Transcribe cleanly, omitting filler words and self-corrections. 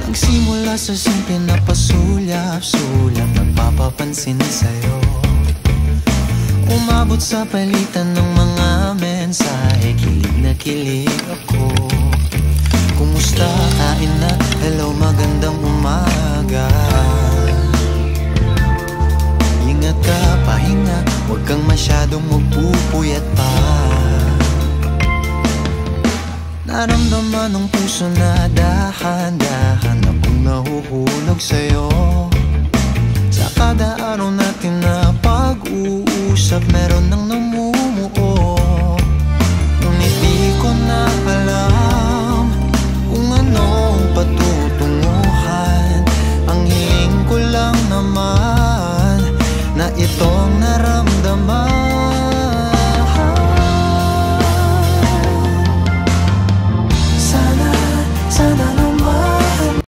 Nagsimula sa simple na pasulyap-sulyap, nagpapapansin sa'yo. Umabot sa palitan ng mga mensahe, kilig na kilig ako. Kumusta, kain na, hello, magandang umaga. Ingat ka, pahinga, huwag kang masyadong magpupuyat pa. Naramdaman ng puso na dahan-dahan akong nahuhulog sa'yo. Sa kada araw natin na pag-uusap, meron nang namumuo. Ngunit di ko na